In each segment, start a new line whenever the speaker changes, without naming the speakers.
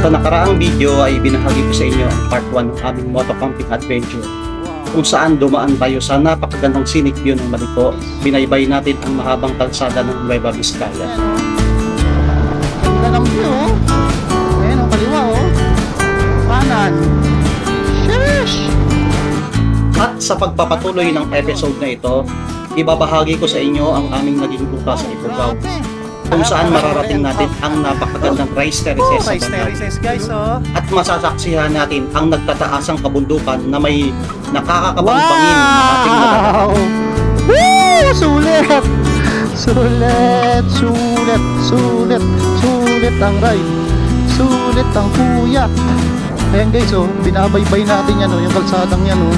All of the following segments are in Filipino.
Sa nakaraang video ay binahagi ko sa inyo ang part 1 ng aming motocamping adventure, kung saan dumaan tayo sa napakagandang scenic view ng Marico. Binaybay natin ang mahabang kalsada ng Nueva Vizcaya.
Ganda ng view, oh. Ayan, oh, kaliwa, oh. Kanan. Sheesh!
At sa pagpapatuloy ng episode na ito, ibabahagi ko sa inyo ang aming naging ruta sa Ifugao, kung saan mararating natin ang napakagandang rice terraces sa
Rice
Banal.
terraces, guys, oh.
At masasaksihan natin ang nagtataasang kabundukan na may nakakakabang bangin na ating
Wow! Woo! Sulit! Sulit! Sulit! Sulit! Sulit ang ride! Sulit ang puyat! Ayan, guys, oh, binabaybay natin yan, oh, yung kalsadang yan, oh.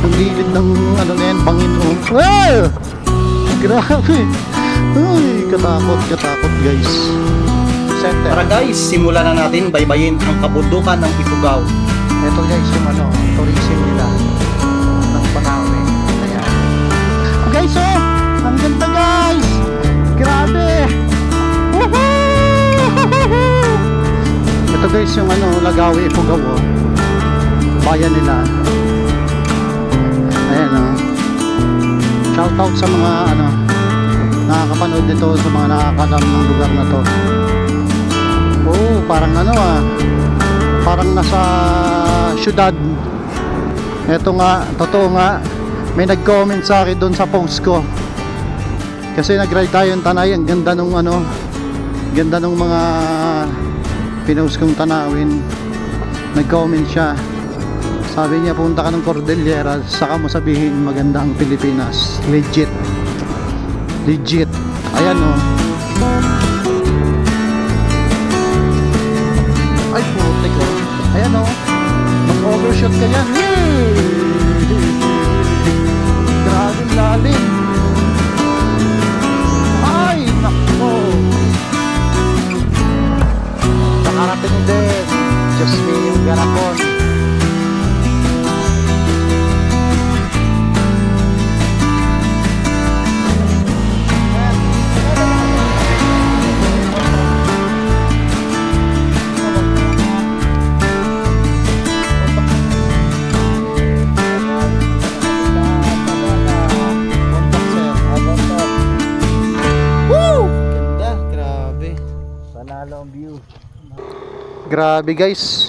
Ang gilid ng ano na yan, bangin, oh. Wow! Grabe! Uy, katakot, guys. Center.
Tara guys, simulan na natin baybayin ang kabundukan ng Ifugao.
Ito, guys, yung ano, tourism nila ng Banawe. Ayan. Guys, oh! Ang ganda, guys! Grabe! Woohoo! Ito, guys, yung ano, Lagawi, Ifugao, oh. Bayan nila. Ayan, oh. Shout out sa mga ano nakakapanood dito, sa mga nakakalam ng lugar na to. Oh, parang ano, parang nasa syudad. Eto nga, totoo nga, may nag-comment sa akin doon sa post ko, kasi nag-ride tayo ng Tanay. Ang ganda nung ano, ganda nung mga pinost kong tanawin. Nag-comment siya, sabi niya, punta ka ng Cordillera, saka mo sabihin maganda ang Pilipinas. Legit. Ayan, oh. Ay, puti ko. Ayan, oh. Mag-overshot ka yan. Grabe lalim. Ay, nako. Nakarating din. Just me yung garapon. Grabe, guys.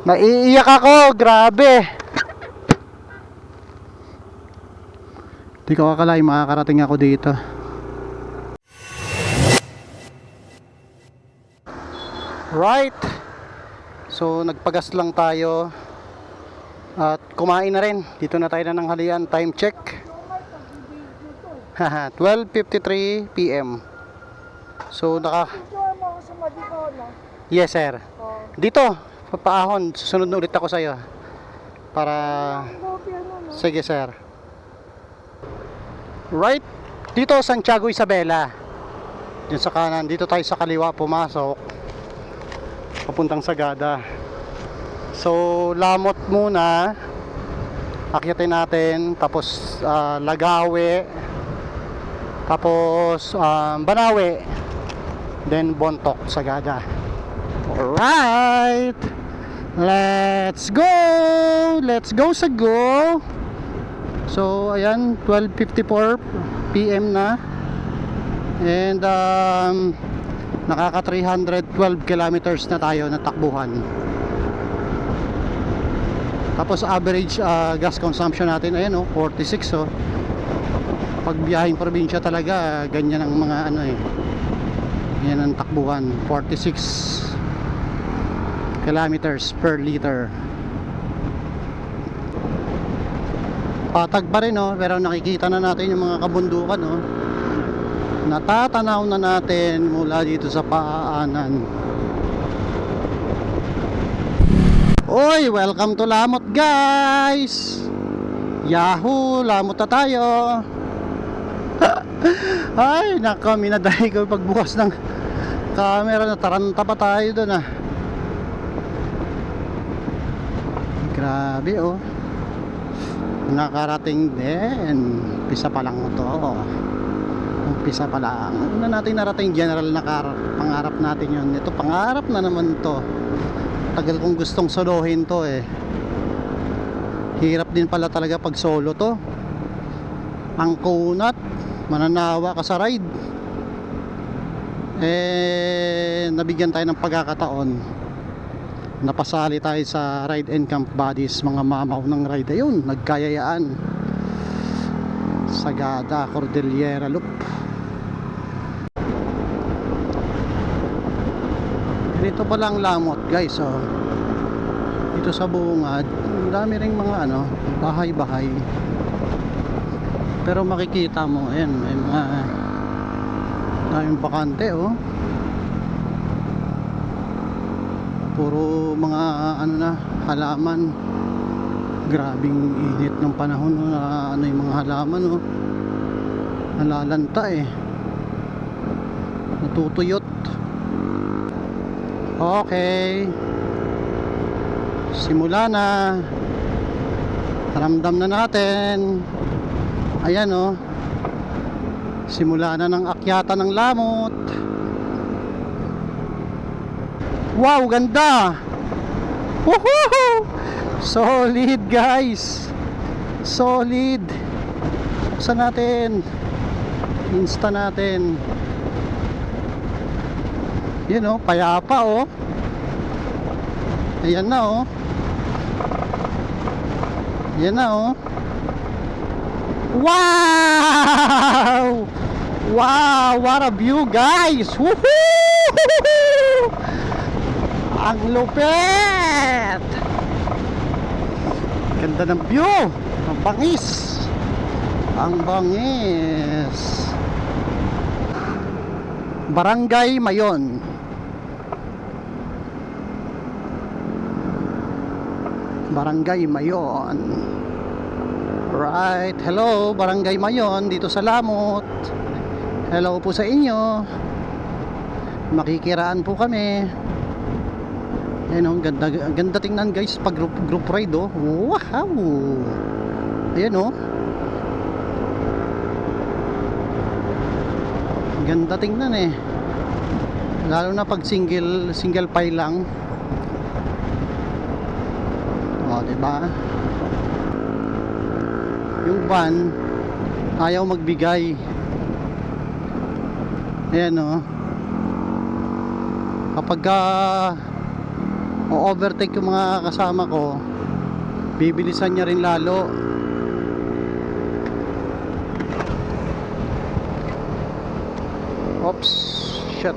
Naiiyak ako, grabe. Di ko akalain makakarating ako dito. Right. So nagpagas lang tayo at kumain na rin. Dito na tayo na ng halian. Time check. 12:53 PM. So yes, sir. Dito, papaahon. Susunod na ulit ako sa'yo. Para... Sige, sir. Right. Dito, Santiago Isabela. Diyan sa kanan. Dito tayo sa kaliwa pumasok. Papuntang Sagada. So, Lamot muna. Akyatin natin. Tapos, Lagawi. Tapos, Banawe. Then, Bontoc, Sagada. Alright, let's go sa go. So ayan, 12:54 PM na. And nakaka 312 kilometers na tayo na takbuhan. Tapos average gas consumption natin, ayan, 46. Pag biyaheng probinsya talaga, ganyan ang mga ano, yan ang takbuhan, 46 kilometers per liter. Patag pa rin, pero nakikita na natin yung mga kabundukan, natatanaw na natin mula dito sa paanan. Oy, welcome to Lamot, guys. Yahoo, Lamot na tayo. Ay, nako, minadahi ko pagbukas ng camera, na taranta pa tayo doon. Grabe, nakarating din. Umpisa pa lang ito. Umpisa pa lang. Una natin narating general na pangarap natin yun. Ito pangarap na naman to. Tagal kong gustong solohin to eh. Hirap din pala talaga pag solo to. Ang kunat, mananawa ka sa ride. Nabigyan tayo ng pagkakataon. Napasali tayo sa Ride and Camp Buddies, mga mamaw ng ride. Ayun, nagkayayaan. Sagada, Cordillera Loop. Dito pa lang lamot guys, oh. Dito sa bungad, ang dami ring mga bahay-bahay. Pero makikita mo, ayan, may mga daming bakante, oh. Puro mga halaman. Grabing init ng panahon, na yung mga halaman, oh. Nalalanta eh. Natutuyot. Okay. Simula na. Ramdam na natin. Ayan oh. Simula na ng akyatan ng lamot. Wow, ganda. Woohoo! Solid guys. Solid. Buksan natin. Insta natin. Yun oh, payapa oh. Ayan na oh. Ayan na oh. Wow! Wow! What a view guys! Woohoo! Ang lupit! Ganda ng view! Ang bangis! Ang bangis! Barangay Mayon. Barangay Mayon. Right. Hello, Barangay Mayon dito sa Lamot. Hello po sa inyo. Makikiraan po kami. Ayan oh, ganda, ganda tingnan guys pag group ride oh. Wow. Ayan oh. Ganda tingnan eh. Lalo na pag single file lang. O, diba? Yung van ayaw magbigay. Ayan o. Kapag o-overtake yung mga kasama ko, bibilisan niya rin lalo. Oops, shit.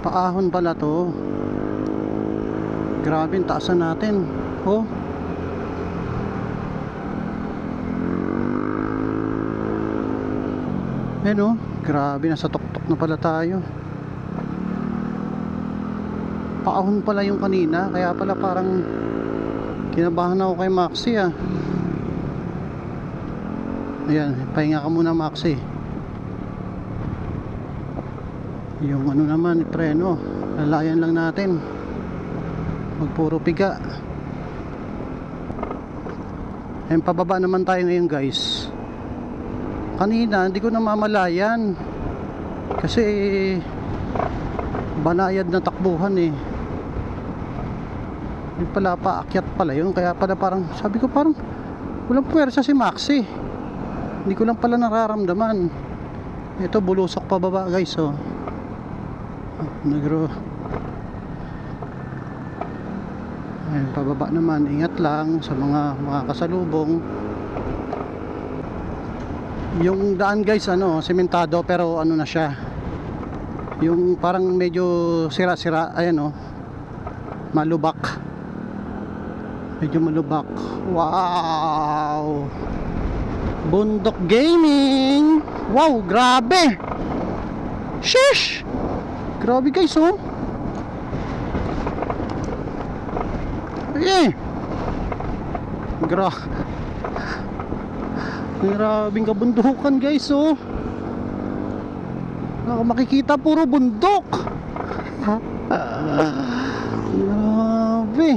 Paahon pala to. Grabe, taasan natin. Oh. Ayan oh, grabe, nasa tuktok na pala tayo. Paahon pala yung kanina, kaya pala parang kinabahan ako kay Maxi ah. Ayan, pahinga ka muna Maxi. Yung naman, preno, lalayan lang natin. Magpuro piga. Ayan, pababa naman tayo ngayon guys. Kanina hindi ko namamalayan kasi banayad na takbuhan eh. Yung pala paakyat pala yun, kaya pala parang sabi ko parang walang puwersa si Maxi. Hindi ko lang pala nararamdaman. Ito bulusok pababa guys oh. Ayan, pababa naman, ingat lang sa mga kasalubong. Yung daan guys sementado pero na siya, yung parang medyo sira-sira. Ayan malubak, medyo malubak. Wow, Bundok Gaming. Wow, grabe. Sheesh, grabe guys oh. Eh, grabing kabundukan guys oh. Makikita puro bundok. Grabe.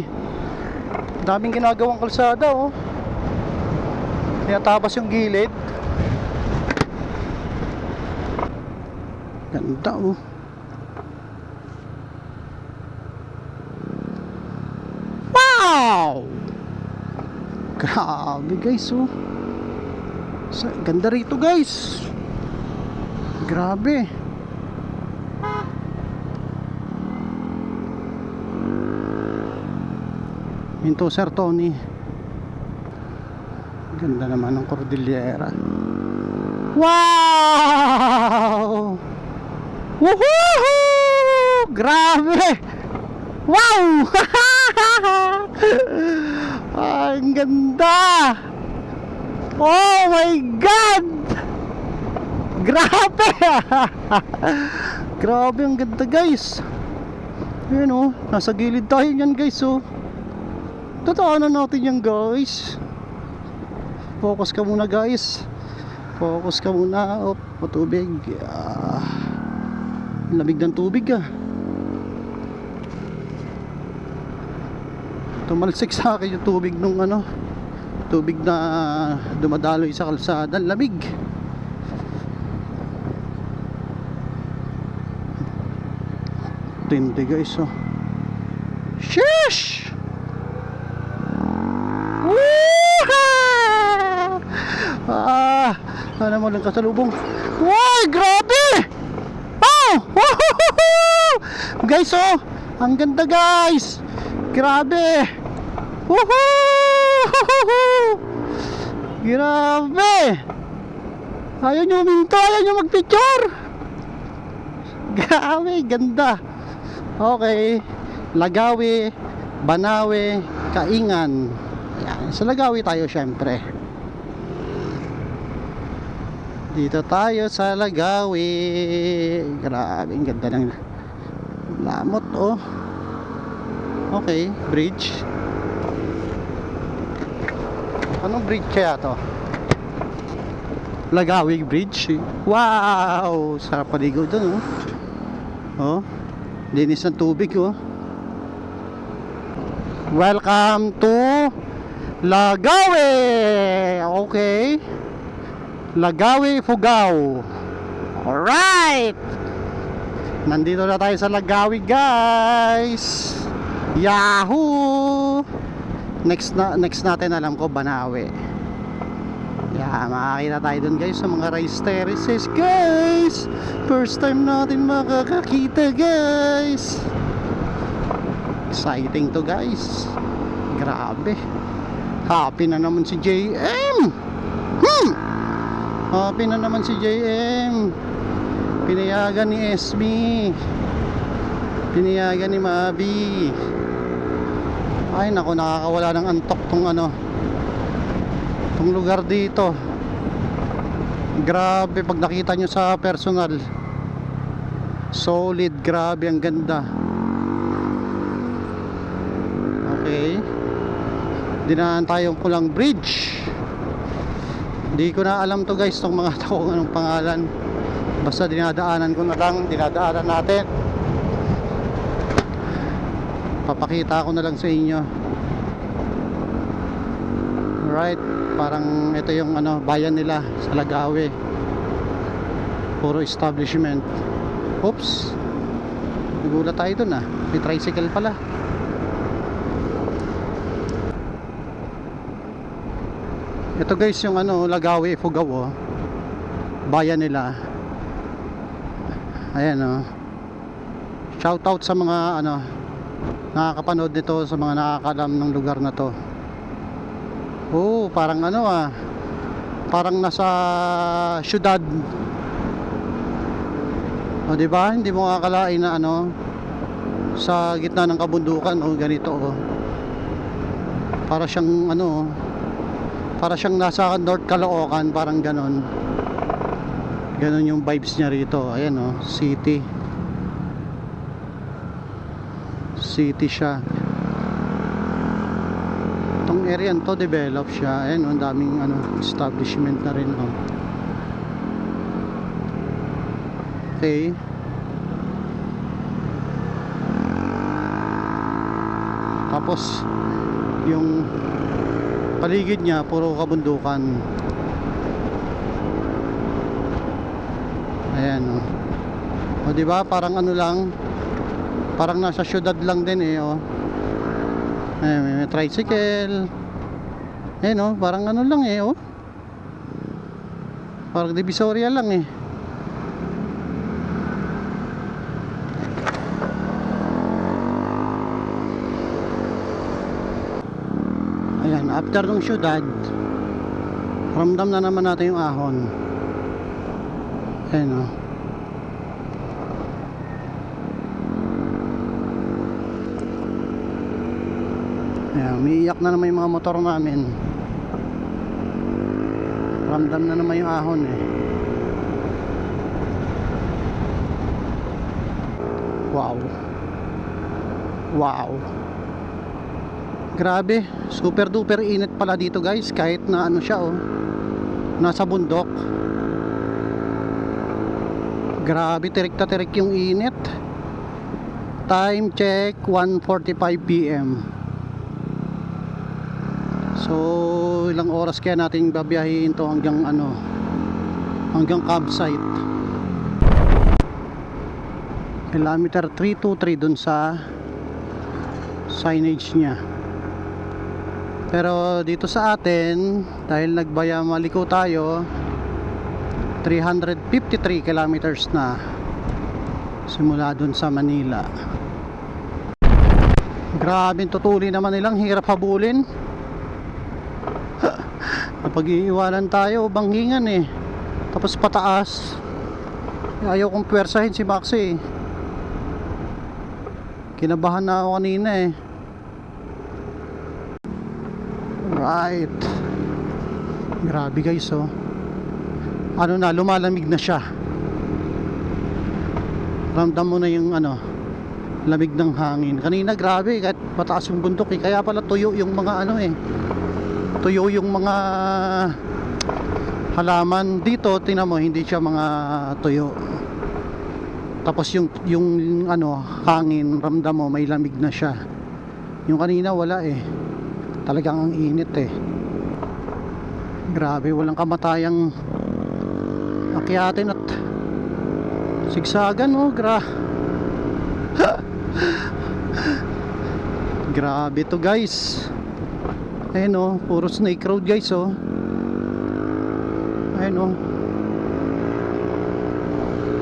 Daming ginagawang kalsada oh. Kaya tabas yung gilid. Ganda oh. Wow! Grabe guys oh. Ganda rito guys. Grabe. Minto Sir Tony. Ganda naman ng Cordillera. Wow! Woohoo! Grabe! Wow! Ang ganda! Oh my God! Grabe! Grabe, ang ganda guys. Ayan oh, nasa gilid tayo yan guys oh. Tataanan natin yan guys. Focus ka muna guys. Focus ka muna. Oh, patubig. Lamig ng tubig ah. Tumalsik sa akin yung tubig nung ano, tubig na dumadaloy sa kalsada. Lamig. Tindi guys oh. Sheesh! Ano mo lang kasalubong. Wow, grabe! Oh! Guys oh, ang ganda guys. Grabe. Woohoo! Grabe. Ayaw nyo minto, ayaw nyo magpicture. Grabe, ganda. Okay, Lagawi, Banawe, Kaingan. Ayan, sa Lagawi tayo syempre. Dito tayo sa Lagawi. Grabe, ang ganda ng lamot oh. Okay, bridge. Anong bridge kaya to? Lagawi Bridge. Wow! Sarap paligaw dun oh. Oh, linis ng tubig oh. Welcome to Lagawi! Okay, Lagawi, Fugao. Alright! Nandito na tayo sa Lagawi guys. Yahoo! Next natin alam ko Banawe. Yeah, makakita tayo dun guys sa mga rice terraces guys. First time natin makakakita guys. Exciting to guys. Grabe. Happy na naman si JM. Happy na naman si JM. Pinayagan ni SB. Pinayagan ni Mabi. Ay nako, nakakawala ng antok tong ano, tong lugar dito. Grabe pag nakita nyo sa personal. Solid, grabe, ang ganda. Okay, dinaan tayong Pulang Bridge. Hindi ko na alam to guys, tong mga to kung anong pangalan. Basta dinadaanan ko na lang, dinadaanan natin. Papakita ko na lang sa inyo. Right, parang ito yung ano, bayan nila sa Lagawi. Puro establishment. Oops, nagulat tayo dun ah. May tricycle pala. Ito guys yung ano, Lagawi, Fugao oh. Bayan nila. Ayan oh. Shout out sa mga ano, nakakapanood nito, sa mga nakakalam ng lugar na to. Oh, parang ano ah, parang nasa syudad. O di ba? Hindi mo akalain na ano, sa gitna ng kabundukan o ganito oh. Para siyang ano, para siyang nasa North Caloocan, parang ganon. Ganon yung vibes niya rito. Ayan oh, city. City siya. Itong area to develop siya. Ayan, ang daming ano, establishment na rin oh. Okay. Tapos yung paligid niya puro kabundukan. Ayan oh. O di ba? Parang ano lang, parang nasa syudad lang din eh, oh. May tricycle. Oh, parang ano lang eh, oh. Parang Divisoria lang eh. Ayan, after nung syudad, ramdam na naman natin yung ahon. Ayan, oh. Ayan, umiiyak na naman yung mga motor namin. Ramdam na naman yung ahon eh. Wow. Wow. Grabe, super duper init pala dito guys, kahit na ano siya oh, nasa bundok. Grabe, tirik na tirik yung init. Time check 1:45 PM. So ilang oras kaya natin babiyahin to hanggang ano, hanggang campsite. Kilometer 323 dun sa signage niya. Pero dito sa atin, dahil nagbaya maliko tayo, 353 kilometers na simula dun sa Manila. Grabe, tutuli naman nilang, hirap habulin. Napag-iiwanan tayo, banghingan eh. Tapos pataas. Ayaw kong pwersahin si Max eh. Kinabahan na ako kanina eh. Right. Grabe guys oh. Ano na, lumalamig na siya. Ramdam mo na yung ano, lamig ng hangin. Kanina grabe, kahit pataas yung bundok eh. Kaya pala tuyo yung mga ano eh. Tuyo yung mga halaman dito. Tingnan mo, hindi siya mga tuyo. Tapos yung ano, hangin, ramdam mo may lamig na siya. Yung kanina wala eh. Talagang ang init eh. Grabe, walang kamatayang akyatin at sigsagan oh, grabe to guys. Ayun oh, puro snake road guys oh. Ayun oh.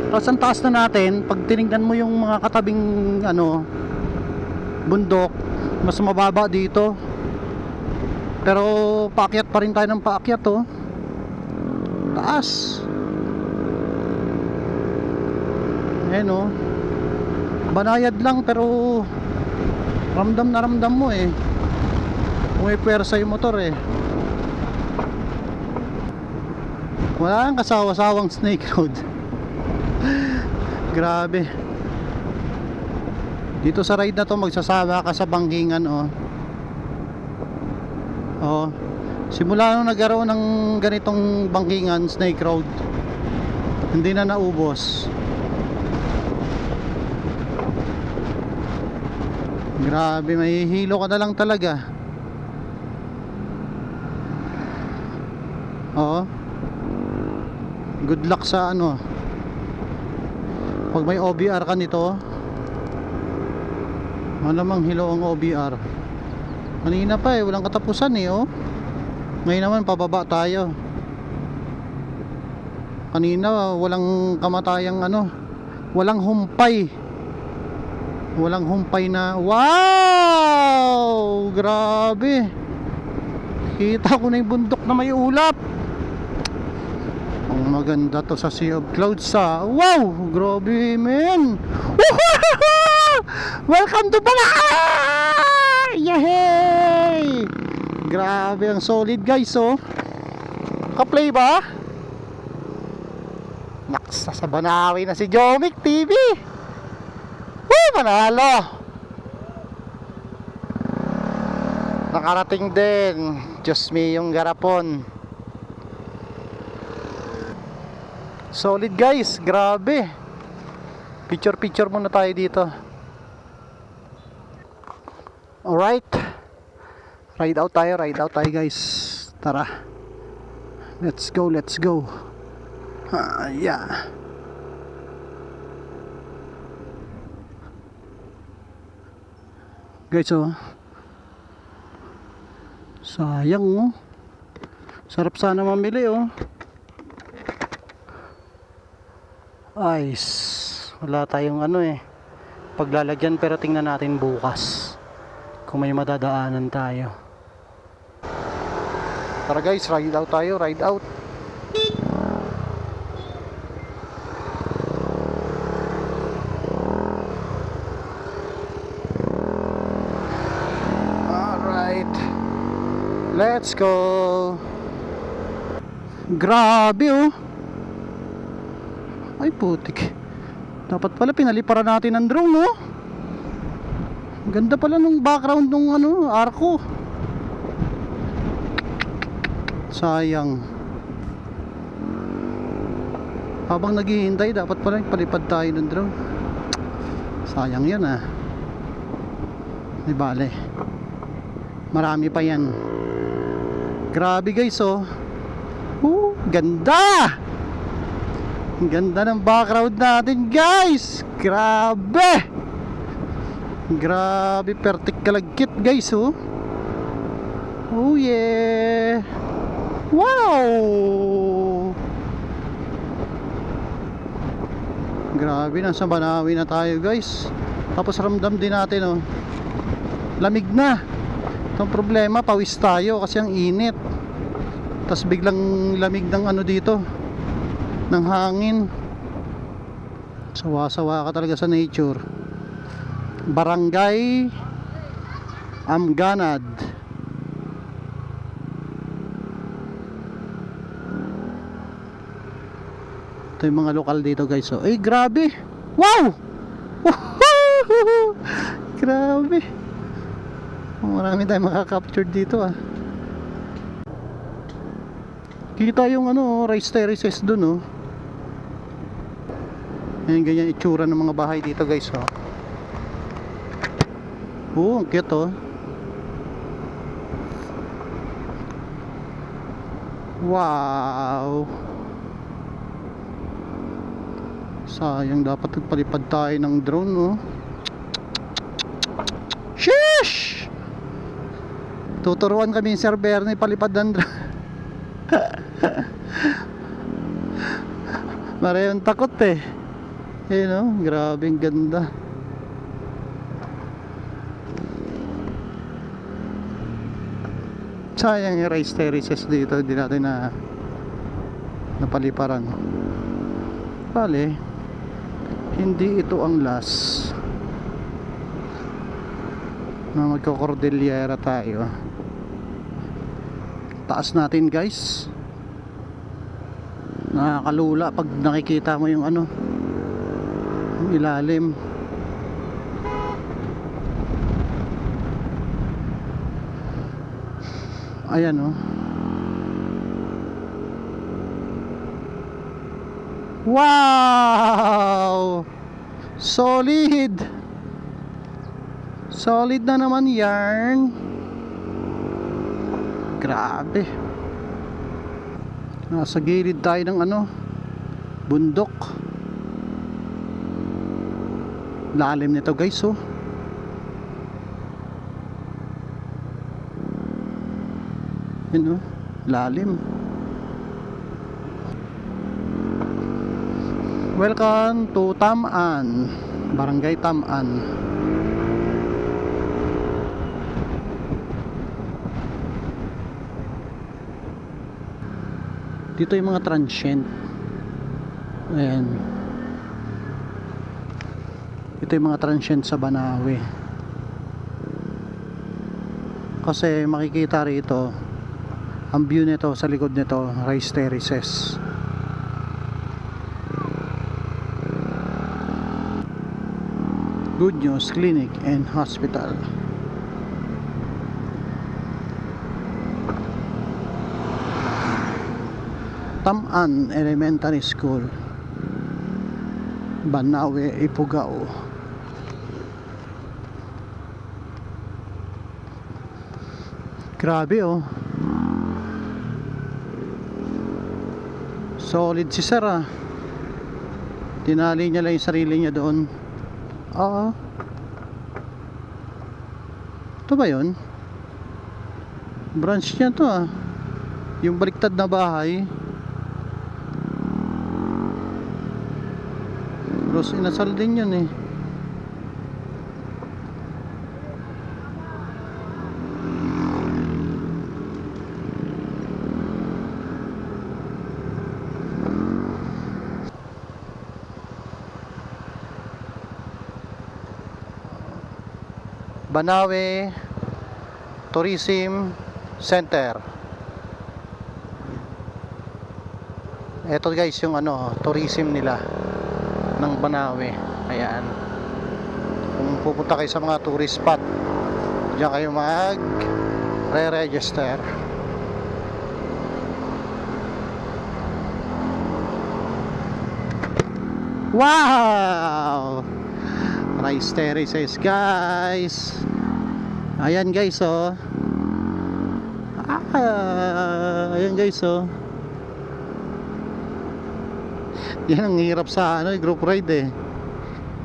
Tapos ang taas na natin, pag tinignan mo yung mga katabing ano, bundok, mas mababa dito. Pero paakyat pa rin tayo ng paakyat oh. Taas. Ayun oh. Banayad lang pero ramdam na ramdam mo eh. Kung may pwersa yung motor eh. Wala kang kasawa-sawang snake road. Grabe. Dito sa ride na to magsasama ka sa bangkingan oh. Oh. Simula nung nagkaroon ng ganitong bangkingan, snake road, hindi na naubos. Grabe, mahihilo ka na lang talaga. Oo. Good luck sa ano. Pag may OBR ka nito, malamang hilo ang OBR. Kanina pa eh, walang katapusan eh oh. Ngayon naman pababa tayo. Kanina walang kamatayang ano, walang humpay. Walang humpay na, wow! Grabe. Kita ko na yung bundok na may ulap. Ang maganda to sa Sea of Clouds ah. Wow! Grabe man. Welcome to Balay! Yahey! Grabe, ang solid guys oh. Ka-play ba? Naks, sa Banawi na si Jomic TV. Woo! Manalo! Nakarating din. Diyos me yung garapon. Solid guys, grabe. Picture muna tayo dito. Alright. Ride out tayo guys. Tara. Let's go. Yeah. Guys, oh. Sayang, oh. Sarap sana mamili, oh. Ice. Wala tayong ano eh. Paglalagyan, pero tingnan natin bukas. Kung may madadaanan tayo. Tara guys, ride out tayo, ride out. Alright. Let's go. Grabe, oh. Ay putik. Dapat pala pinaliparan natin ng drone, no? Ganda pala nung background nung ano, arko. Sayang. Habang naghihintay, dapat pala palipad tayo ng drone. Sayang yan, ah. Di bale. Marami pa yan. Grabe guys, oh. Ganda! Ang ganda ng background natin, guys. Grabe. Grabe, perfect kalagkit, guys, oh. Oh yeah. Wow. Grabe, nasa Banawi na tayo, guys. Tapos ramdam din natin, oh. Lamig na. Itong problema, pawis tayo kasi ang init. Tapos biglang lamig ng ano dito, ng hangin. Sawa-sawa ka talaga sa nature. Barangay Amganad. Ito yung mga lokal dito, guys. So, ay grabe. Wow. Grabe. Marami tayong makaka-capture dito, ah. Kita yung ano, rice terraces dun, oh. Ayan, ganyan itsura ng mga bahay dito, guys, oh. Ang cute, oh. Wow. Sayang, dapat nagpalipad tayo ng drone, oh. Sheesh! Tuturuan kami ni Sir Bernie palipad ng drone. Marayong takot, eh. No? Grabing ganda. Sayang yung rice terraces dito, hindi natin na napaliparan. Bale, hindi ito ang last na magkakordillera tayo. Taas natin, guys. Nakakalula pag nakikita mo yung ano, yung ilalim. Ayan, oh. Wow! Solid! Solid na naman yarn. Grabe. Nasa gilid tayo ng ano, bundok. Lalim nito, guys, oh. Yun, oh, lalim. Welcome to Taman, Barangay Taman. Dito yung mga transient. Ayan. Ito yung mga transient sa Banawi. Kasi makikita rito ang view nito sa likod nito, rice terraces. Good News Clinic and Hospital. Taman Elementary School, Banawi, Ifugao. Grabe, oh. Solid si Sir, ah. Tinali niya lang yung sarili niya doon. Oo. Ito ba yun? Branch niya to ah. Yung baliktad na bahay. Los Inasal din yun eh. Banawe Tourism Center. Ito guys yung ano, tourism nila ng Banawe. Ayan. Kung pupunta kayo sa mga tourist spot, diyan kayo mag re-register. Wow! Rice terraces guys. Ayan guys oh. Ayan guys oh. Yan ang hirap sa ano, group ride eh.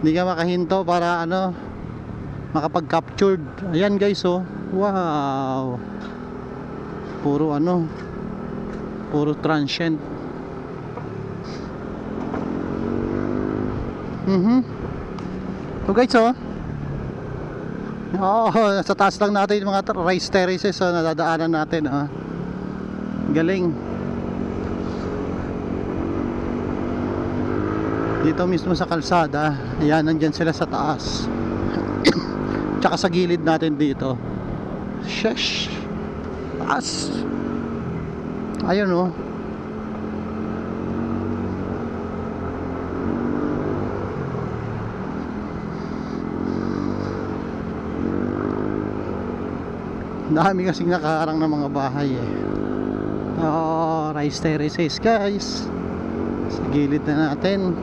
Hindi ka makahinto para ano, makapag-captured. Ayan guys oh. Wow. Puro ano, puro transient. So guys oh. Sa taas lang natin yung mga rice terraces oh, nadadaanan natin oh. Galing. Dito mismo sa kalsada. Ayan, nandyan sila sa taas. Tsaka sa gilid natin dito. Sheesh. Taas. Ayun oh. Dami kasing nakaharang ng mga bahay eh. Oh, rice terraces guys. Sa gilid na natin.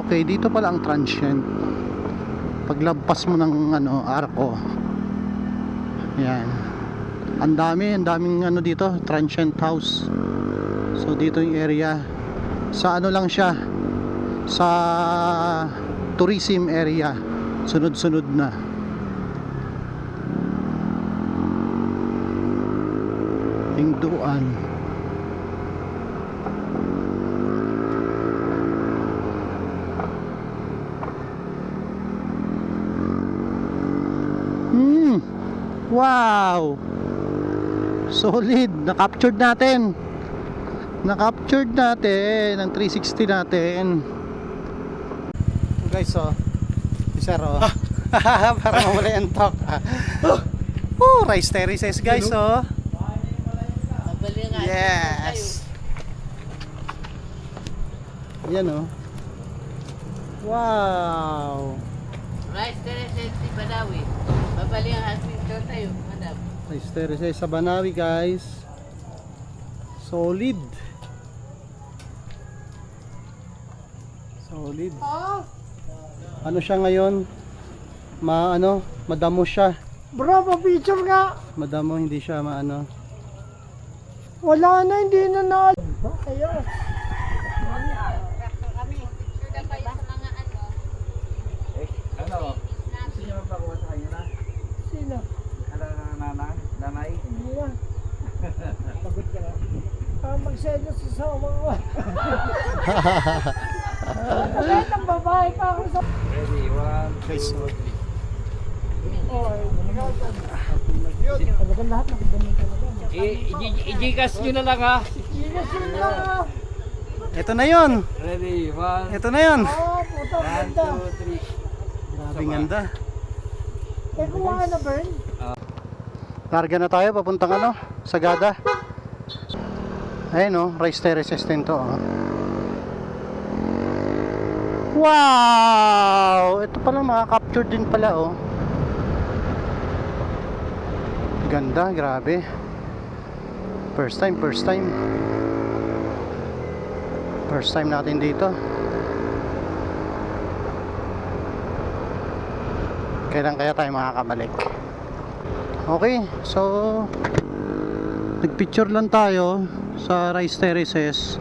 Okay, dito pala ang transient. Paglagpas mo ng ano, arko. Ayan. Ang daming ano dito, transient house. So dito yung area. Sa ano lang siya, sa tourism area. Sunod-sunod na. Tingduan. Wow! Solid! Na-captured natin! Na-captured natin ang 360 natin. Guys, oh. Sir, oh. Para mawala yung talk. Oh, rice terraces, guys, oh. Yes! Yan, oh. Wow!
Rice terraces di Banawi. Babali ang hospital tayo, madam.
Rice terraces sa Banawi guys. Solid. Solid. Ano siya ngayon? Madamo siya.
Bro, pa-picture nga.
Madamo, hindi siya maano.
Wala na, hindi na na. Ayun.
Ano? Gusto niyo magpakuha sa kanya na?
Sino?
Ano nanay?
Hindi na. Pagod ka na. Mag-selos sa sawa ko. Kahit ang babae ka ako sa...
Ready, one,
Guys,
two, three.
Talagang lahat nakagaling talaga.
I-Gcash nyo na lang ha.
Yes, yun lang ah.
ito na yun.
Ready, one,
Ito na yun.
Puta,
one,
ganda.
two, three.
Grabing ganda.
Eh, kumain na, Bern?
Larga na tayo, papuntang ano, Sagada. Ayun oh, rice terraces din to oh. Wow! Ito pala makaka-capture din pala oh. Ganda, grabe. First time. First time natin dito. Kailan kaya tayo makakabalik? Okay, so nagpicture lang tayo sa rice terraces,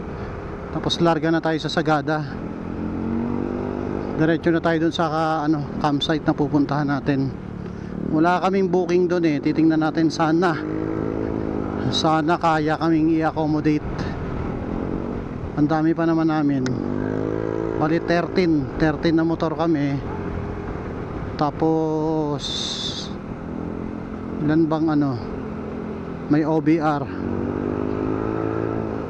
tapos larga na tayo sa Sagada. Diretso na tayo dun sa campsite na pupuntahan natin. Wala kaming booking dun eh. Titingnan natin sana kaya kaming i-accommodate. Ang dami pa naman namin. Bali 13 na motor kami. Tapos ilan bang may OBR.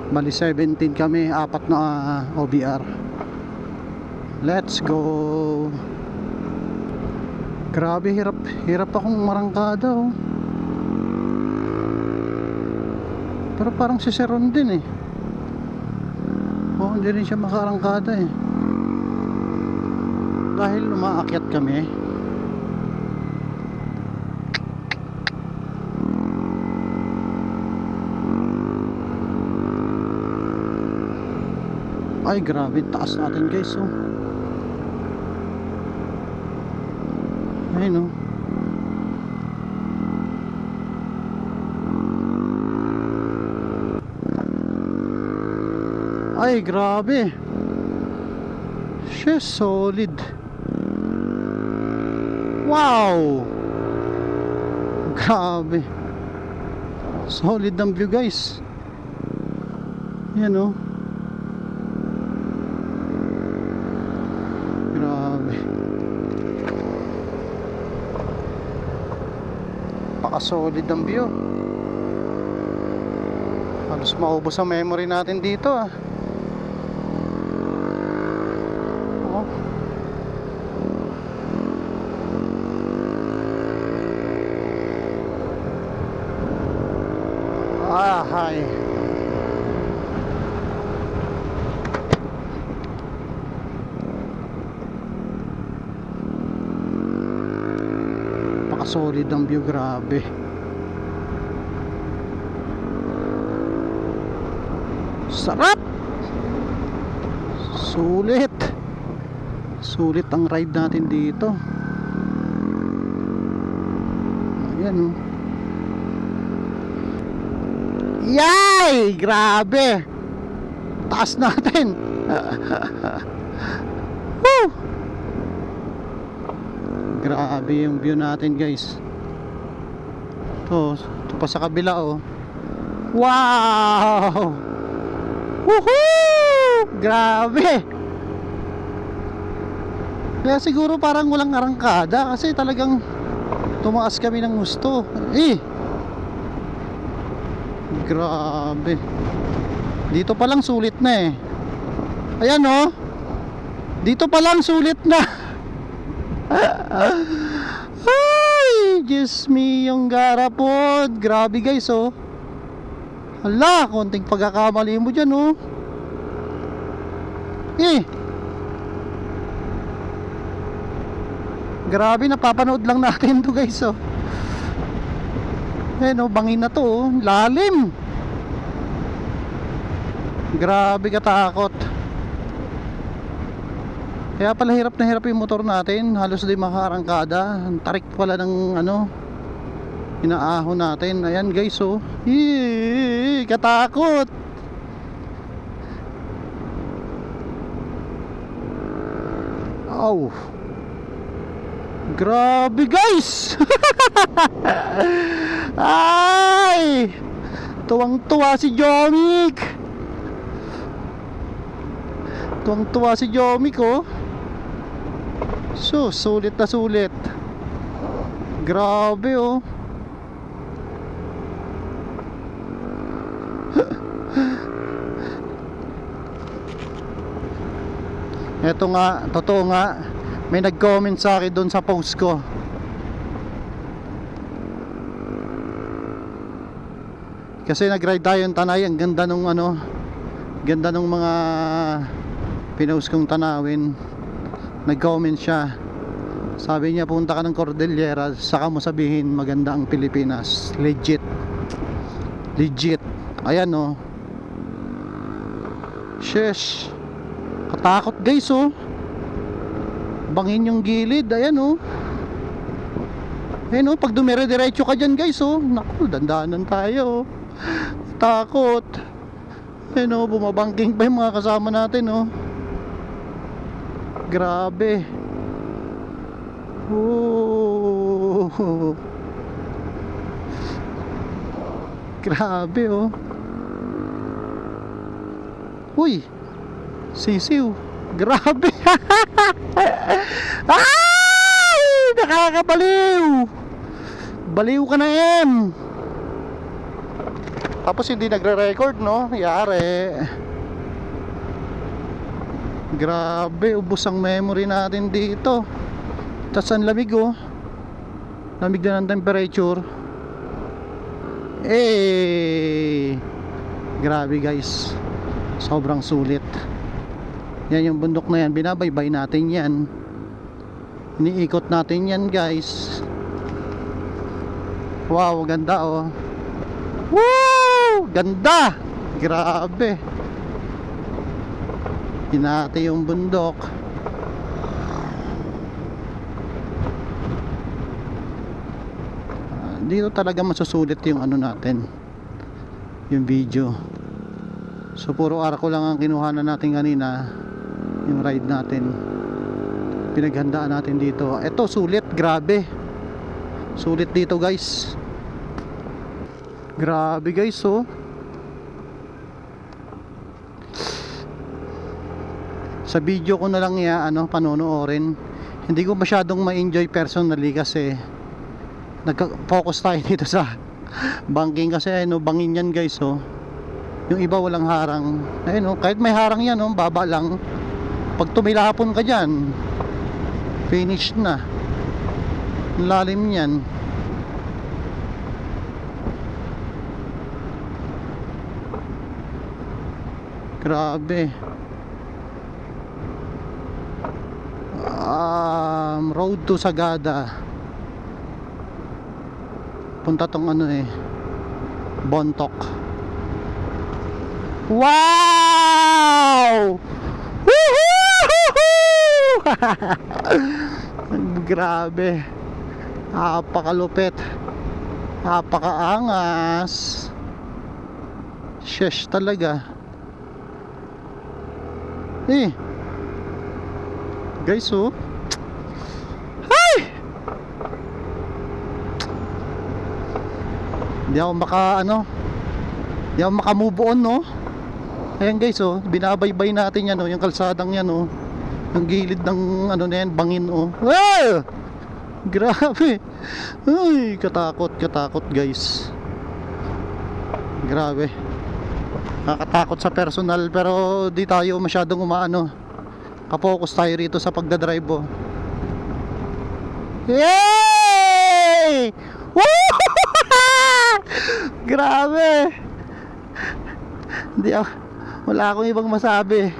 Bali 17 kami, 4 na OBR. Let's go. Grabe, hirap akong marangkada oh. Pero parang si Seron din eh. Oh, hindi rin siya makarangkada eh. Dahil umaakyat kami. Ay grabe, taas natin guys oh. Ayun oh. Ay grabe. She's solid. Wow. Grabe. Solid ang view guys. Yan oh. Grabe. Paka-solid ang view. Halos maubos ang memory natin dito ah. Oh. Ah, hi. Solid ang view, grabe. Sarap. Sulit ang ride natin dito. Ayan oh. Yay! Grabe. Taas natin. Woo! Grabe yung view natin guys. Ito pa sa kabila oh. Wow! Woohoo! Grabe! Kaya siguro parang walang arangkada kasi talagang tumaas kami ng gusto. Grabe. Dito pa lang sulit na eh. Ayan oh. Dito pa lang sulit na. Ay, Diyos me, yung garapod. Grabe guys oh. Hala, konting pagkakamali mo dyan oh. Grabe, napapanood lang natin to guys oh. Ayan oh, bangin na to oh. Lalim. Grabe katakot. Kaya pala hirap na hirap yung motor natin. Halos di makarangkada. Ang tarik pala ng inaahon natin. Ayan guys oh. Katakot. Oh. Grabe guys. Ay, tuwang-tuwa si Jomik. Tuwang-tuwa si Jomik oh. So, sulit na sulit. Grabe oh. Eto nga, totoo nga. May nag-comment sa akin doon sa post ko. Kasi nag-ride tayo yung Tanay. Ang ganda nung ganda nung mga pinost kong tanawin. Nag-comment siya. Sabi niya punta ka ng Cordillera, saka mo sabihin maganda ang Pilipinas. Legit. Ayan oh. Sheesh. Katakot guys oh. Bangin yung gilid. Ayan oh. Eh no, pag dumire-diretso ka dyan guys, oh. Naku, dandanan tayo. Takot. Eh no, bumabangking pa yung mga kasama natin, oh. Grabe. Oh. Grabe, oh. Uy, sisiw. Grabe. Ay! Nakakabaliw. Baliw ka na yan. Tapos hindi nagre-record, no? Yari. Grabe, ubos ang memory natin dito. Tapos ang lamig, oh. Lamig na ng temperature. Grabe guys, sobrang sulit. Yan yung bundok na yan, binabaybay natin yan, iniikot natin yan guys. Wow, ganda, oh. Woo, ganda. Grabe. Hinati yung bundok. Dito talaga masusulit yung ano natin, yung video. So puro arko lang ang kinuhanan natin kanina, yung ride natin, pinaghandaan natin dito. Eto sulit, grabe. Sulit dito guys. Grabe guys, oh. Sa video ko na lang panonoorin. Hindi ko masyadong ma-enjoy personally kasi nagka-focus tayo dito sa banking kasi bangin yan guys, oh. Yung iba walang harang. Ayun, oh, kahit may harang yan, oh, baba lang. Pag tumilapon ka dyan, finish na. Ang lalim yan. Grabe. Road to Sagada. Punta tong Bontoc. Wow! Woohoo! Grabe. Napakalupit. Napakaangas. Sheesh talaga. Guys, oh. Ay! Hindi ako hindi ako maka-move on, no? Ayan guys, oh, binabaybay natin yan, oh, yung kalsadang yan, oh. Yung gilid ng na yan, bangin, oh. Ah! Grabe. Ay, katakot guys. Grabe. Nakakatakot sa personal, pero di tayo masyadong kapokus tayo rito sa pagdadrive, oh. Yay! Woo! Grabe. Wala akong ibang masabi.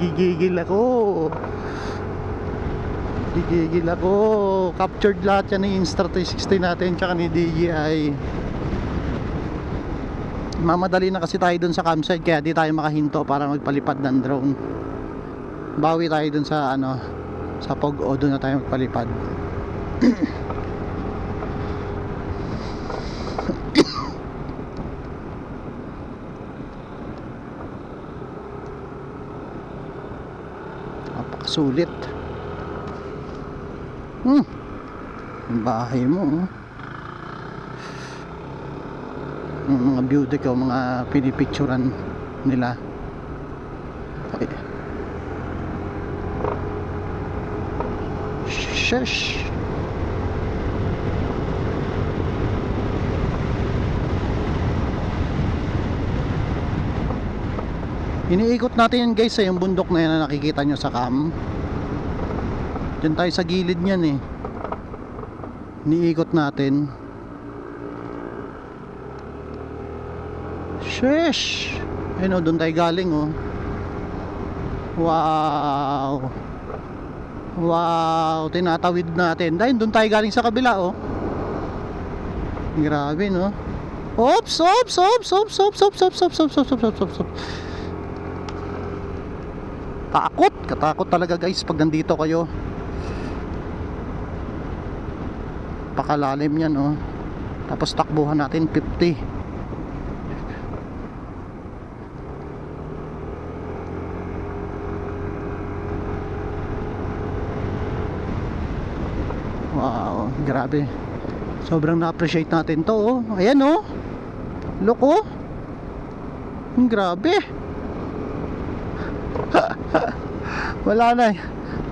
Gigigil ako. Captured lahat yan ni Insta360 natin tsaka ni DJI. Mamadali na kasi tayo dun sa campsite, kaya di tayo makahinto para magpalipad ng drone. Bawi tayo dun sa sa Pogo, dun na tayo magpalipad. Napakasulit. Ang bahay mo, oh. Yung mga beauty ko, mga pinipicturan nila. Okay. Sheesh. Iniikot natin yan guys, yung bundok na yan na nakikita nyo sa cam. Diyan tayo sa gilid niyan, iniikot natin. Sheesh. Ayun, doon tayo galing, oh. Wow, tinatawid natin. Dahil doon tayo galing sa kabila, oh. Grabe, no? Ops. Katakot talaga guys pag nandito kayo. napakalalim yan oh. Tapos takbuhan natin 50. Wow, grabe. Sobrang na-appreciate natin to oh. Ayan oh. Look oh. Grabe. Wala na eh.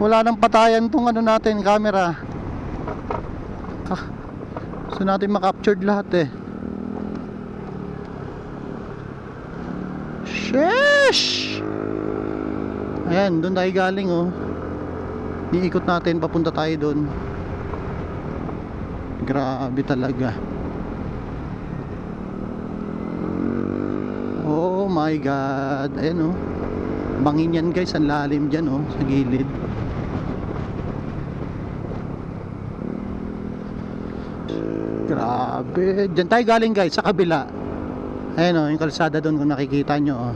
Wala nang patayan tong ano natin, camera. So natin makaptured lahat eh. Sheesh! Ayan, doon tayo galing oh. Iikot natin, papunta tayo doon. Grabe talaga. Oh my God. Ayan oh. Bangin yan guys, ang lalim dyan oh, sa gilid. Grabe. Diyan tayo galing guys, sa kabila. Ayan oh, yung kalsada doon kung nakikita nyo oh.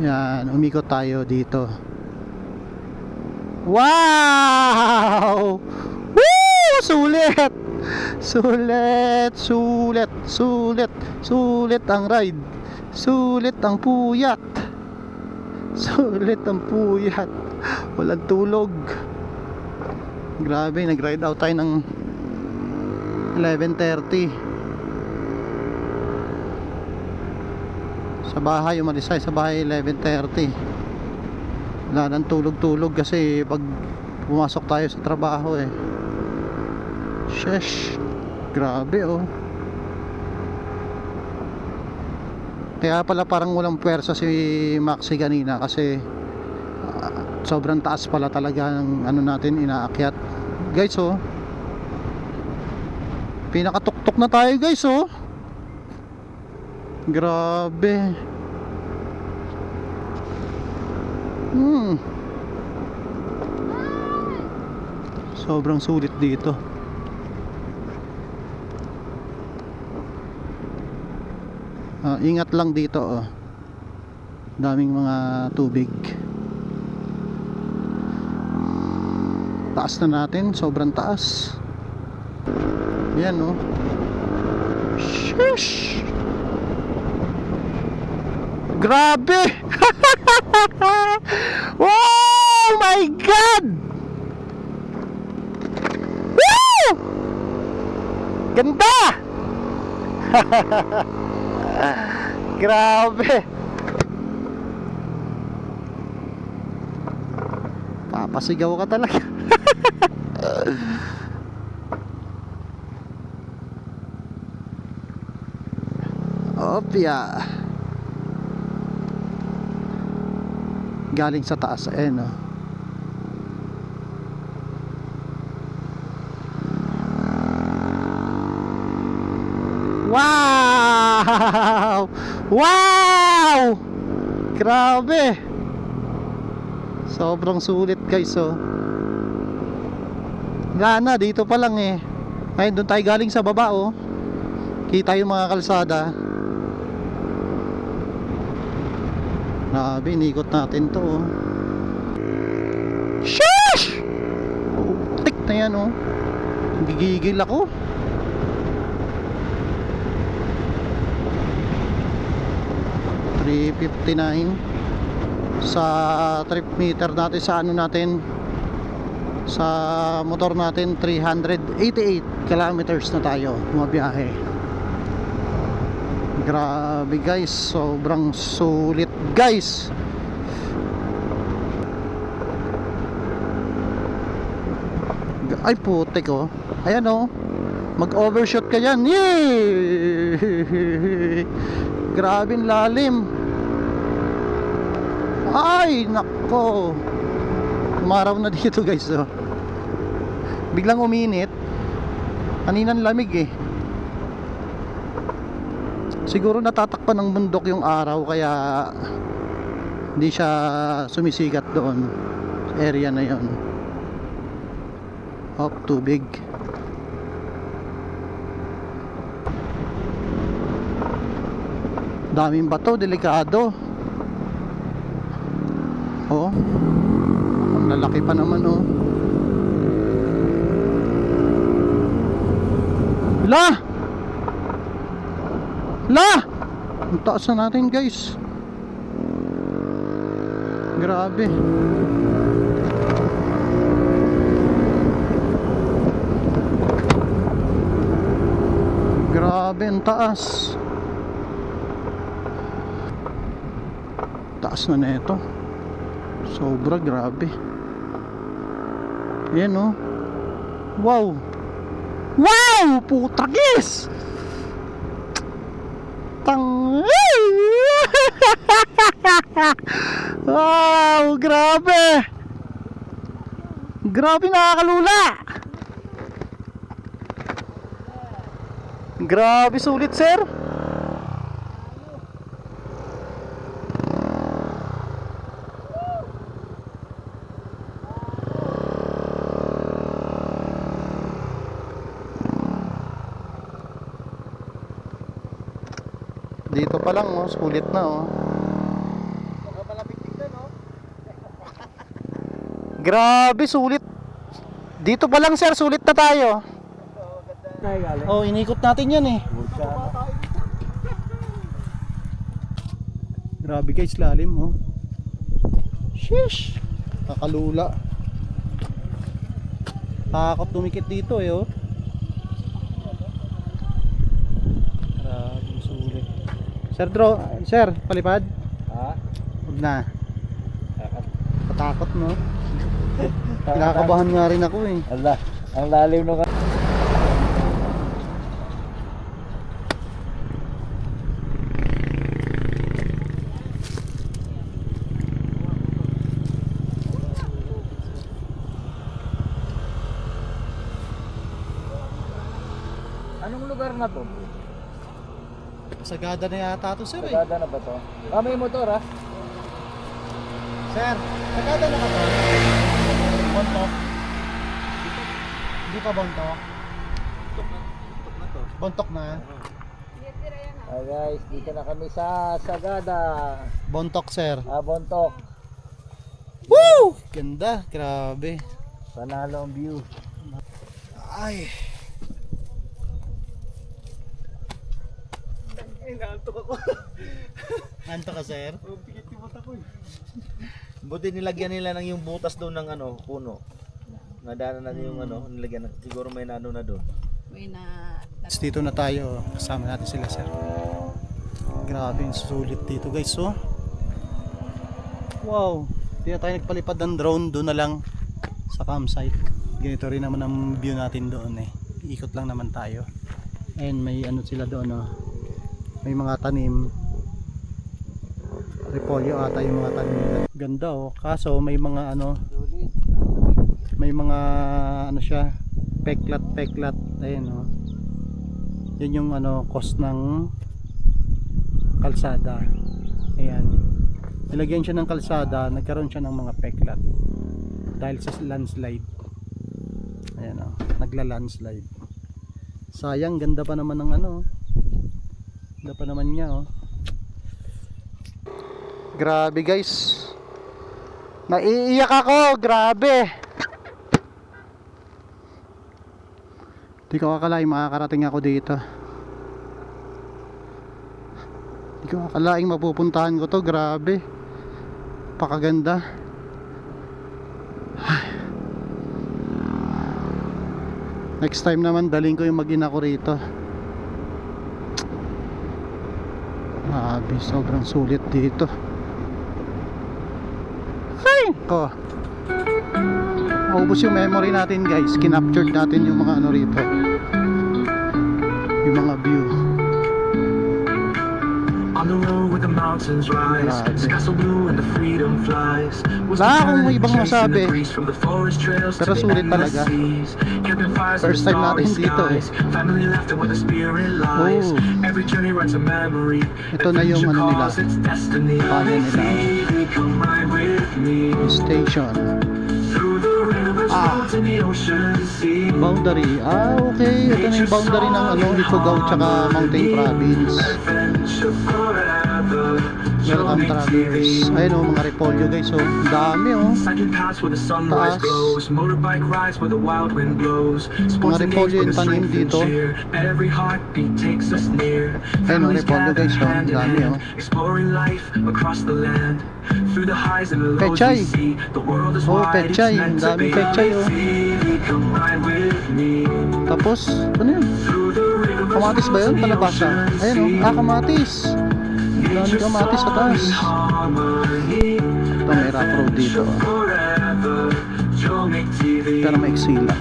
Yan, umikot tayo dito. Wow! Woo! Sulit! Sulit! Sulit! Sulit! Sulit ang ride. Sulit ang puyat. Sulit ang puyat. Walang tulog. Grabe, nag-ride out tayo ng 11:30. Sa bahay, umalis tayo sa bahay 11:30. Wala nang tulog-tulog kasi pag pumasok tayo sa trabaho eh. Sheesh. Grabe oh. Kaya pala parang walang pwersa si Maxi kanina kasi sobrang taas pala talaga ng ano natin inaakyat. Guys oh. Pinakatuktok na tayo guys oh. Grabe. Sobrang sulit dito. Ingat lang dito oh. Daming mga tubig. Taas na natin, sobrang taas. Yan oh. Sheesh. Grabe. Oh my God. Woo! Ganda. Grabe. Papasigaw ka talaga. Opya. Galing sa taas eh no. Wow! Wow! Grabe! Sobrang sulit guys oh. Gana, dito pa lang eh. Ayun, doon tayo galing sa baba oh. Kita yung mga kalsada. Grabe, inikot natin to oh. Sheesh! Tik na yan oh. Gigigil ako. $359 sa trip meter natin, sa ano natin, sa motor natin 388 kilometers na tayo bumabiyahe. Grabe guys, sobrang sulit guys. Ay putik oh. Ayan oh. Mag overshoot ka dyan. Yay! Grabe lalim. Ay nako. Umaraw na dito guys oh. Biglang uminit. Kaninang lamig eh. Siguro natatakpan ng bundok yung araw kaya hindi siya sumisikat doon sa area na yon. Oh, tubig. Daming bato, delikado. Oh. Ang lalaki pa naman oh. La! La! Ang taas na natin guys. Grabe. Grabe ang taas. Taas na nito. Sobra grabe. Ayan oh. Wow. Wow! Putragis! Tang... Wow! Grabe! Grabe, nakakalula! Grabe, sulit sir! Dito pa lang oh, sulit na oh. Grabe, sulit. Dito pa lang sir, sulit na tayo. Oh, inikot natin yan eh. Grabe guys, lalim oh. Sheesh. Kakalula. Takot tumikit dito eh oh. Grabe, sulit. Sir, palipad?
Ha?
Huwag na. Patakot no? Kinakabahan nga rin ako eh.
Allah, ang lalim nung... Anong lugar na to?
Sagada na yata to sir eh.
Sagada na ba to? Ah, may motor ha?
Sir, sagada na ka to? Bontok? Hindi pa bontok? Bontok na?
Hi guys, dito na kami sa Sagada.
Bontok sir.
Bontok.
Woo! Ganda, grabe.
Panalo ang view.
Ay.
Naantok ako.
Anto ka sir?
Buti nilagyan nila ng yung butas doon ng ano, puno. Nadaanan natin yung ano, nilagyan ng, siguro may nano na doon.
May na...
Dito na tayo, kasama natin sila sir. Grabe, yung sulit dito guys oh. Wow, hindi na tayo nagpalipad ng drone, doon na lang sa campsite. Ganito rin naman ang view natin doon eh. Ikot lang naman tayo. And may ano sila doon oh. May mga tanim. Repolyo ata yung mga tanim nila. Ganda oh, kaso may mga ano, may mga ano siya, peklat. Ayun oh. Yun yung ano, cost ng kalsada. Ayan. Nilagyan siya ng kalsada, nagkaroon siya ng mga peklat dahil sa landslide. Ayan oh, nagla-landslide. Sayang, ganda pa naman ng ano. Ganda pa naman niya oh. Grabe guys. Naiiyak ako, grabe. Di ko akalaing makakarating ako dito. Di ko akalaing mapupuntahan ko to, grabe. Pakaganda. Ay. Next time naman daling ko yung mag-ina ko rito. Grabe, sobrang sulit dito. Ay! Ko. Maubos yung memory natin guys. Kinaptured natin yung mga ano rito. Yung mga view.
On the road with the mountains rise, sky so blue and the freedom flies.
Wala akong ibang masabi. Pero sulit talaga. First time natin dito eh.
Family laughter with the spirit lies.
Oh.
Every journey writes a memory.
Ito na yung ano nila.
It's destiny.
Paano nila?
Come ride with me.
Station.
Through the rivers, roads and the ocean sea.
Boundary. Okay. Ito na yung boundary ng ano, Ifugao tsaka Mountain Province.
Adventure forever.
Welcome travelers. Ayun oh, mga repolyo guys oh. Dami oh.
Cycling paths where the sunrise
Taas.
glows, motorbike rides where the wild wind blows. Sports and
repolyo
games where
yung
the
tanim
strength and
dito.
cheer. Every heartbeat takes us near.
Ayun oh,
Families
repolyo
gather
guys oh.
hand in
Dami
hand,
oh.
exploring life across the land. Through the highs and the lows
Pechay.
we see, the world is
Oh,
wide.
pechay.
It's meant to
Dami
be.
pechay, oh.
Come ride with me.
Tapos, ano yun?
Through the rigorous
Kamatis ba yun?
roads of the
Palabasa.
ocean
Ayun
sea.
oh. Kamatis. Dami kamatis sa taas. Ito may rough road dito oh. Pero may lang.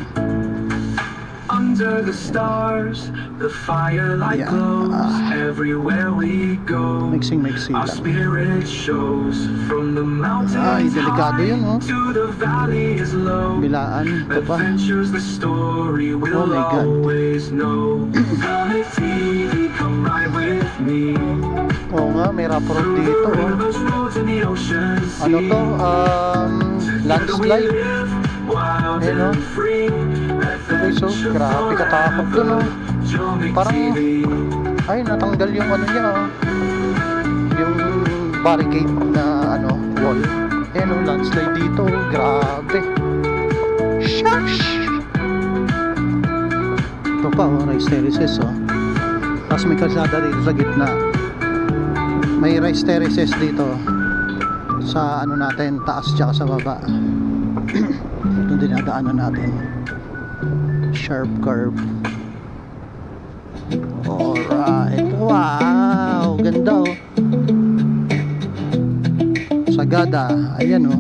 Under the stars, the firelight
Yeah.
glows everywhere we go.
Mixing
Our
lang.
spirit shows from the mountains
Ay, delikado yun oh.
to the valley is low.
Bilaan. Ito pa.
Adventures the story we'll
Oh my God.
always know. Come and see, come ride with me.
Oo nga, may rough road dito oh.
Rivers, roads, and the ocean
Ano to? Landslide.
Wild
Ayun, oh.
and free.
Guys oh, grabe katakot dun oh. Parang, ay natanggal yung ano niya oh. Yung barricade na ano, wall. Ayun oh, landslide dito oh. Grabe. Shush! Ito pa oh, rice terraces oh. Tapos may kalsada dito sa gitna. May rice terraces dito sa ano natin, taas tsaka sa baba. Itong dinadaanan natin. Sharp curve. Alright. Wow! Ganda oh. Sagada. Ayan oh.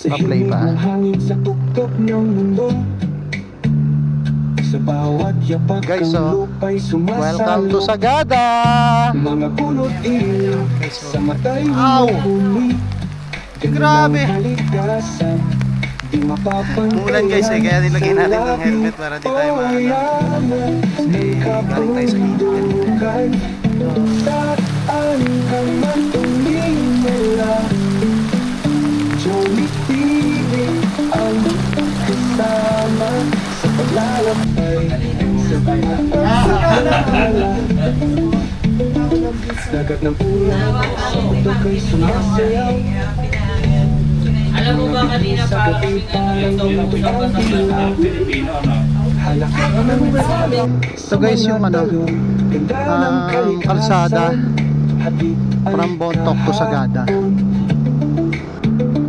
Pa-play pa.
Hangin sa tuktok ng mundo. Sa bawat yapak
Guys,
ng
oh,
lupa'y sumasalo.
welcome to Sagada!
Mga punot ilaw sa matay
Ow!
huli.
Grabe!
Kalikasan, di mapapantay.
Umulan guys eh, kaya nilagay natin ng helmet para di tayo
galing tayo sa hindukan. Saan ka man tumingala, Joey TV ang kasama sa paglalakbay sa bawat alaala. Dagat ng ulan, sa mundo ko'y sumasayaw.
Alam mo ba kanina
Sa
pa
gabi parang ginto ang ilaw. Halakak ng malalim
Ito guys yung ano, kalsada from Bontoc to Sagada.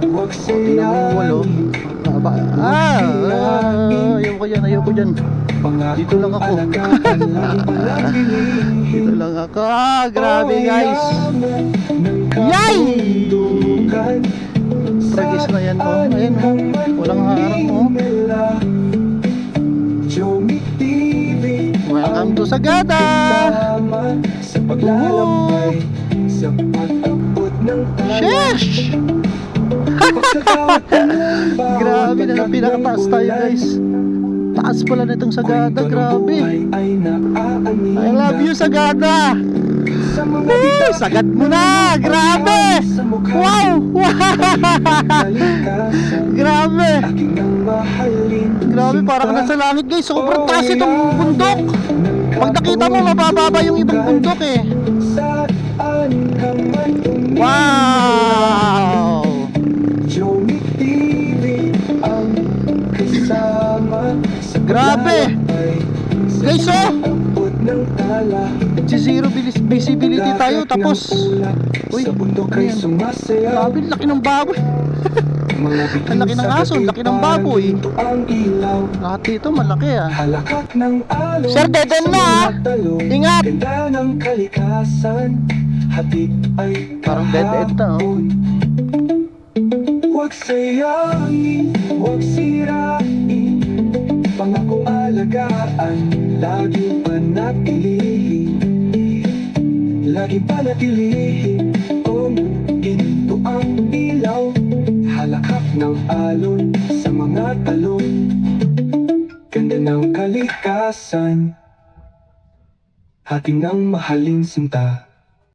Huwag
Tingnan mo yung wall oh. Ayoko dyan. Dito lang ako. Dito lang ako. Grabe guys. Yay! Tragis na yan oh. Ayan oh. Walang harang oh. Welcome to Sagada!
Sa paglalakbay, sa pag-abot ng
Sheesh! Grabe na, pinakataas tayo guys. Taas pala na itong Sagada, grabe. I love you Sagada! Woo! Sagad mo na! Grabe! Wow! Grabe! Grabe, parang nasa langit guys. Sobrang taas itong bundok. Pag nakita mo, mabababa yung ibang bundok eh. Wow! Grabe! Guys oh! Zero visibility tayo tapos uy, ayan. Grabe, laki ng baboy. Ang laki ng aso, laki ng baboy. Lahat dito malaki ah. Sir, dead end na ah. Ingat! Parang dead end na oh.
Huwag sayangin, huwag sirain, pangakong alagaan, lagi panatilihin, lagi panatilihin, kung ginto ang ilaw, halakak ng alon sa mga talon, ganda ng kalikasan, hating ng mahaling sinta.